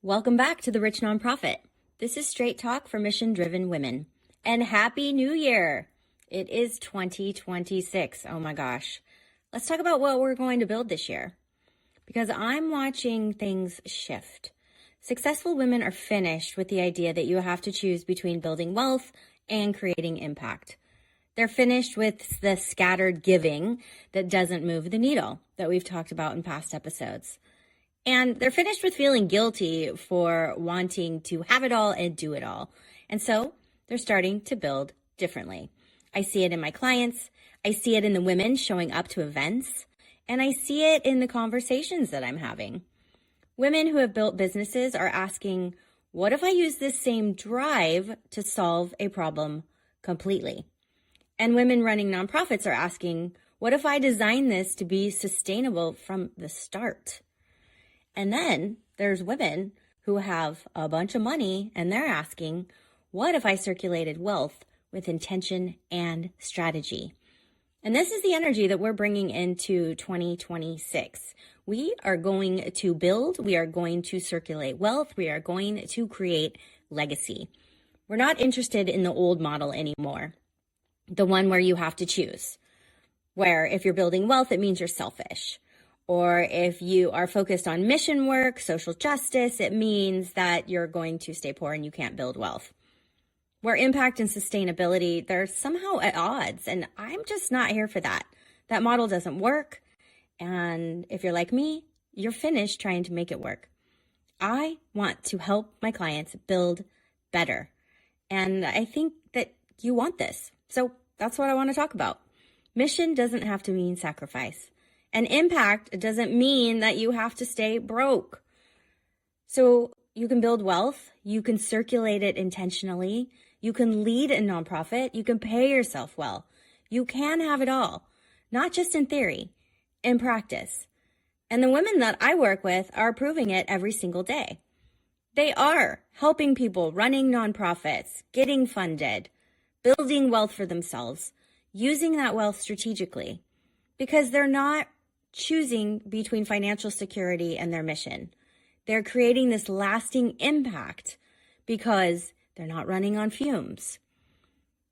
Welcome back to The Rich Nonprofit. This is Straight Talk for Mission-Driven Women. And Happy New Year! It is 2026. Oh my gosh. Let's talk about what we're going to build this year. Because I'm watching things shift. Successful women are finished with the idea that you have to choose between building wealth and creating impact. They're finished with the scattered giving that doesn't move the needle that we've talked about in past episodes. And they're finished with feeling guilty for wanting to have it all and do it all. And so they're starting to build differently. I see it in my clients. I see it in the women showing up to events. And I see it in the conversations that I'm having. Women who have built businesses are asking, what if I use this same drive to solve a problem completely? And women running nonprofits are asking, what if I design this to be sustainable from the start? And then there's women who have a bunch of money and they're asking, what if I circulated wealth with intention and strategy? And this is the energy that we're bringing into 2026. We are going to build, we are going to circulate wealth, we are going to create legacy. We're not interested in the old model anymore, the one where you have to choose, where if you're building wealth, it means you're selfish. Or if you are focused on mission work, social justice, it means that you're going to stay poor and you can't build wealth. Where impact and sustainability, they're somehow at odds, and I'm just not here for that. That model doesn't work, and if you're like me, you're finished trying to make it work. I want to help my clients build better, and I think that you want this, so that's what I want to talk about. Mission doesn't have to mean sacrifice. And impact doesn't mean that you have to stay broke. So you can build wealth, you can circulate it intentionally, you can lead a nonprofit, you can pay yourself well. You can have it all, not just in theory, in practice. And the women that I work with are proving it every single day. They are helping people running nonprofits, getting funded, building wealth for themselves, using that wealth strategically, because they're not choosing between financial security and their mission. They're creating this lasting impact because they're not running on fumes.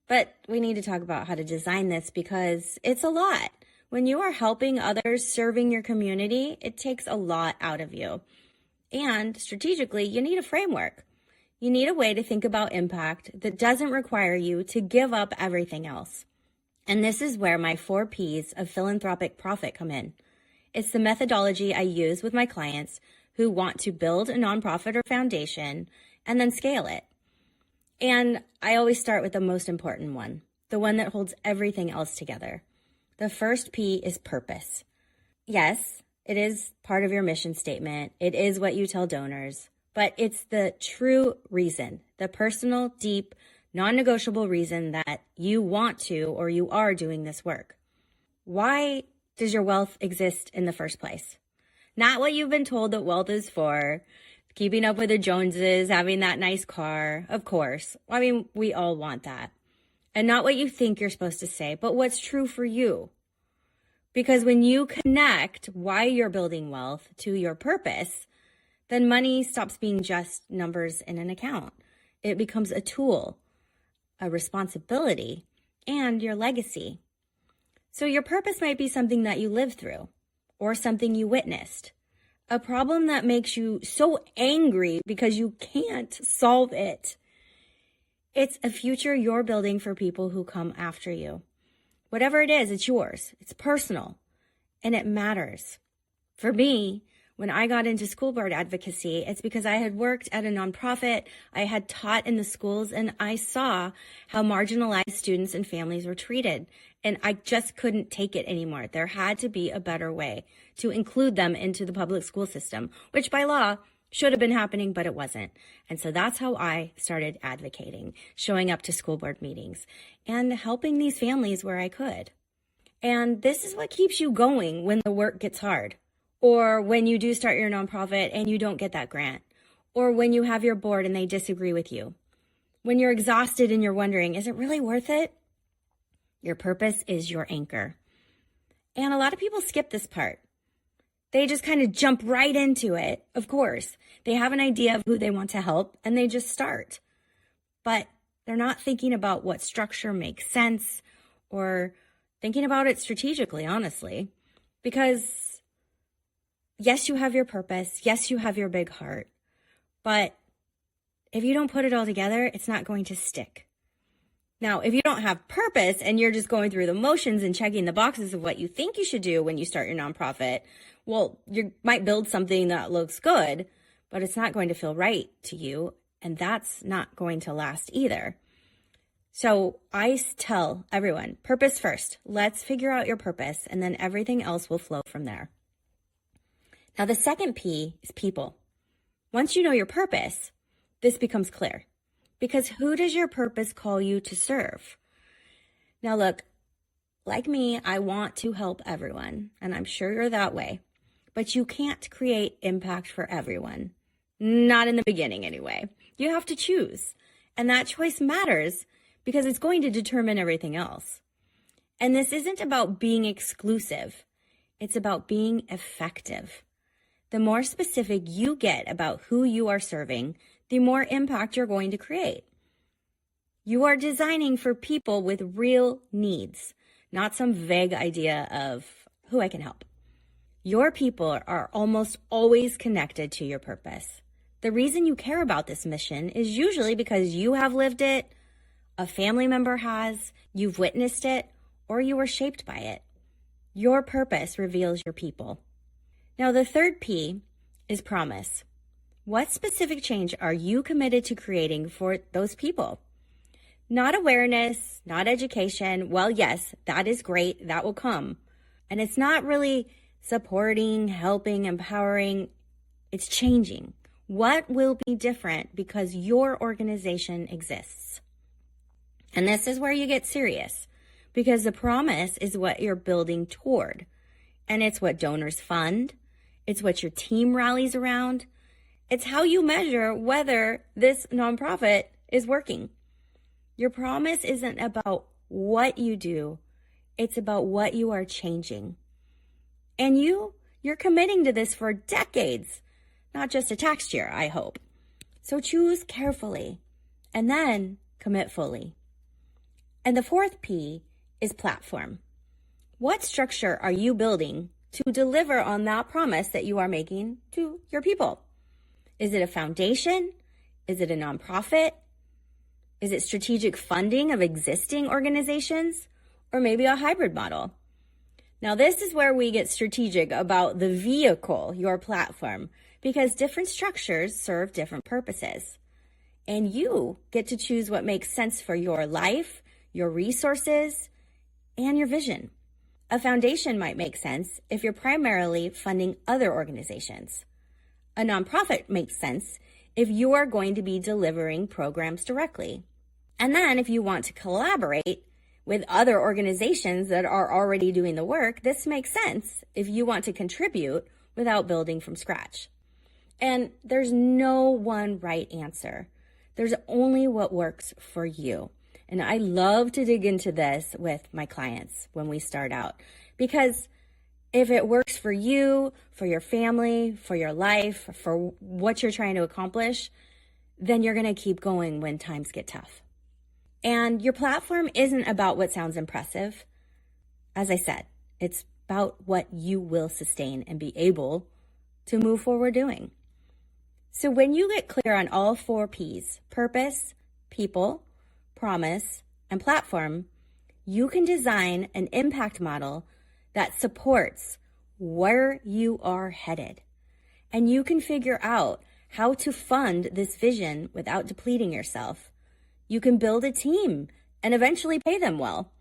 But we need to talk about how to design this because it's a lot. When you are helping others, serving your community, it takes a lot out of you. And strategically, you need a framework. You need a way to think about impact that doesn't require you to give up everything else. And this is where my 4 Ps of philanthropic profit come in. It's the methodology I use with my clients who want to build a nonprofit or foundation and then scale it. And I always start with the most important one, the one that holds everything else together. The first P is purpose. Yes, it is part of your mission statement. It is what you tell donors, but it's the true reason, the personal, deep, non-negotiable reason that you want to or you are doing this work. Why does your wealth exist in the first place? Not what you've been told that wealth is for, keeping up with the Joneses, having that nice car, of course. I mean, we all want that. And not what you think you're supposed to say, but what's true for you. Because when you connect why you're building wealth to your purpose, then money stops being just numbers in an account. It becomes a tool, a responsibility, and your legacy. So your purpose might be something that you lived through or something you witnessed, a problem that makes you so angry because you can't solve it. It's a future you're building for people who come after you. Whatever it is, it's yours. It's personal and it matters. For me, when I got into school board advocacy, it's because I had worked at a nonprofit, I had taught in the schools, and I saw how marginalized students and families were treated. And I just couldn't take it anymore. There had to be a better way to include them into the public school system, which by law should have been happening, but it wasn't. And so that's how I started advocating, showing up to school board meetings and helping these families where I could. And this is what keeps you going when the work gets hard. Or when you do start your nonprofit and you don't get that grant. Or when you have your board and they disagree with you. When you're exhausted and you're wondering, is it really worth it? Your purpose is your anchor. And a lot of people skip this part. They just kind of jump right into it. Of course, they have an idea of who they want to help and they just start. But they're not thinking about what structure makes sense or thinking about it strategically, honestly. Because yes, you have your purpose. Yes, you have your big heart. But if you don't put it all together, it's not going to stick. Now, if you don't have purpose and you're just going through the motions and checking the boxes of what you think you should do when you start your nonprofit, well, you might build something that looks good, but it's not going to feel right to you. And that's not going to last either. So I tell everyone, purpose first. Let's figure out your purpose, and then everything else will flow from there. Now, the second P is people. Once you know your purpose, this becomes clear. Because who does your purpose call you to serve? Now, look, like me, I want to help everyone, and I'm sure you're that way. But you can't create impact for everyone. Not in the beginning, anyway. You have to choose. And that choice matters because it's going to determine everything else. And this isn't about being exclusive. It's about being effective. The more specific you get about who you are serving, the more impact you're going to create. You are designing for people with real needs, not some vague idea of who I can help. Your people are almost always connected to your purpose. The reason you care about this mission is usually because you have lived it, a family member has, you've witnessed it, or you were shaped by it. Your purpose reveals your people. Now, the third P is promise. What specific change are you committed to creating for those people? Not awareness, not education. Well, yes, that is great. That will come. And it's not really supporting, helping, empowering. It's changing. What will be different because your organization exists? And this is where you get serious, because the promise is what you're building toward. And it's what donors fund. It's what your team rallies around. It's how you measure whether this nonprofit is working. Your promise isn't about what you do. It's about what you are changing. And you're committing to this for decades, not just a tax year, I hope. So choose carefully and then commit fully. And the fourth P is platform. What structure are you building to deliver on that promise that you are making to your people? Is it a foundation? Is it a nonprofit? Is it strategic funding of existing organizations? Or maybe a hybrid model? Now, this is where we get strategic about the vehicle, your platform, because different structures serve different purposes. And you get to choose what makes sense for your life, your resources, and your vision. A foundation might make sense if you're primarily funding other organizations. A nonprofit makes sense if you are going to be delivering programs directly. And then if you want to collaborate with other organizations that are already doing the work, this makes sense if you want to contribute without building from scratch. And there's no one right answer. There's only what works for you. And I love to dig into this with my clients when we start out, because if it works for you, for your family, for your life, for what you're trying to accomplish, then you're going to keep going when times get tough. And your platform isn't about what sounds impressive. As I said, it's about what you will sustain and be able to move forward doing. So when you get clear on all four P's, purpose, people, promise, and platform, you can design an impact model that supports where you are headed. And you can figure out how to fund this vision without depleting yourself. You can build a team and eventually pay them well.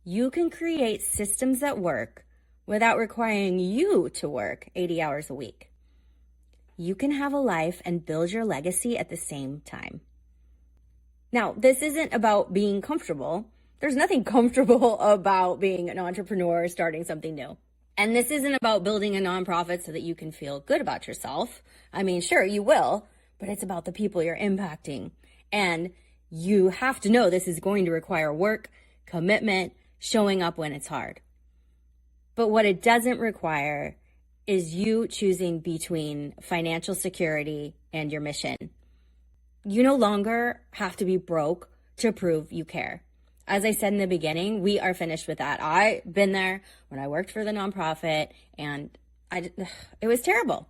You can create systems that work without requiring you to work 80 hours a week. You can have a life and build your legacy at the same time. Now, this isn't about being comfortable. There's nothing comfortable about being an entrepreneur or starting something new. And this isn't about building a nonprofit so that you can feel good about yourself. I mean, sure, you will, but it's about the people you're impacting. And you have to know this is going to require work, commitment, showing up when it's hard. But what it doesn't require is you choosing between financial security and your mission. You no longer have to be broke to prove you care. As I said in the beginning, we are finished with that. I've been there when I worked for the nonprofit, and it was terrible.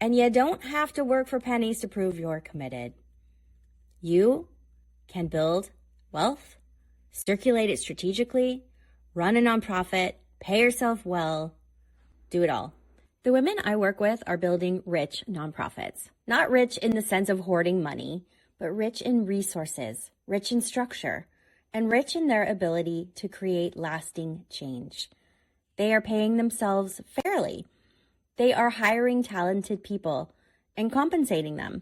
And you don't have to work for pennies to prove you're committed. You can build wealth, circulate it strategically, run a nonprofit, pay yourself well, do it all. The women I work with are building rich nonprofits. Not rich in the sense of hoarding money, but rich in resources, rich in structure, and rich in their ability to create lasting change. They are paying themselves fairly. They are hiring talented people and compensating them.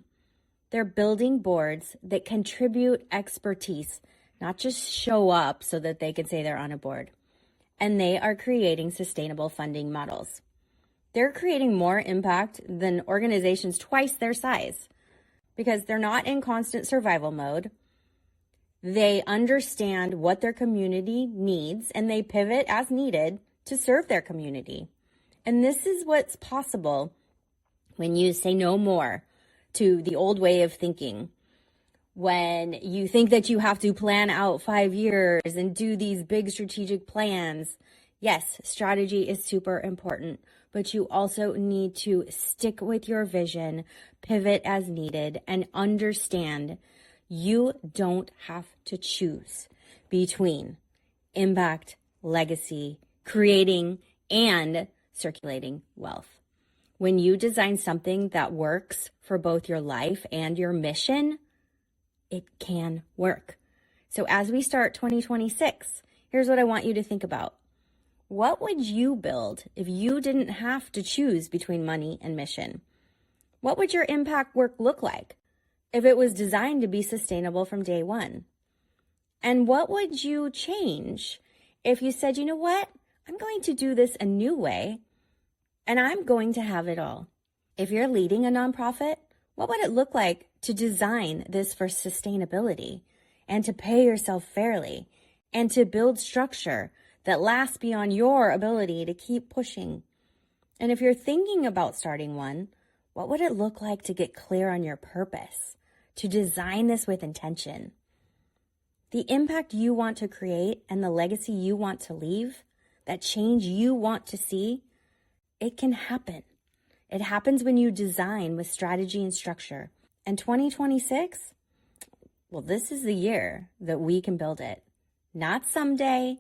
They're building boards that contribute expertise, not just show up so that they can say they're on a board. And they are creating sustainable funding models. They're creating more impact than organizations twice their size because they're not in constant survival mode. They understand what their community needs and they pivot as needed to serve their community. And this is what's possible when you say no more to the old way of thinking. When you think that you have to plan out 5 years and do these big strategic plans. Yes, strategy is super important, but you also need to stick with your vision, pivot as needed, and understand you don't have to choose between impact, legacy, creating, and circulating wealth. When you design something that works for both your life and your mission, it can work. So as we start 2026, here's what I want you to think about. What would you build if you didn't have to choose between money and mission? What would your impact work look like if it was designed to be sustainable from day one? And what would you change if you said, you know what, I'm going to do this a new way and I'm going to have it all? If you're leading a nonprofit, what would it look like to design this for sustainability and to pay yourself fairly and to build structure that lasts beyond your ability to keep pushing? And if you're thinking about starting one, what would it look like to get clear on your purpose, to design this with intention? The impact you want to create and the legacy you want to leave, that change you want to see, it can happen. It happens when you design with strategy and structure. And 2026, well, this is the year that we can build it. Not someday,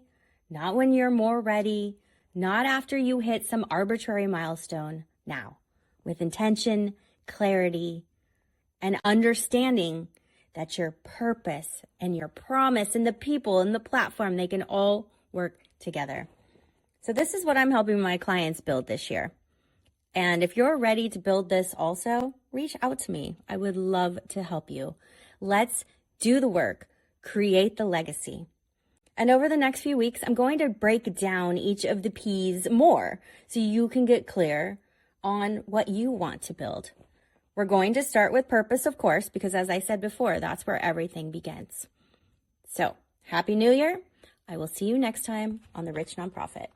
not when you're more ready, not after you hit some arbitrary milestone. Now, with intention, clarity, and understanding that your purpose and your promise and the people and the platform, they can all work together. So this is what I'm helping my clients build this year. And if you're ready to build this also, reach out to me. I would love to help you. Let's do the work, create the legacy. And over the next few weeks, I'm going to break down each of the P's more so you can get clear on what you want to build. We're going to start with purpose, of course, because as I said before, that's where everything begins. So, Happy New Year. I will see you next time on The Rich Nonprofit.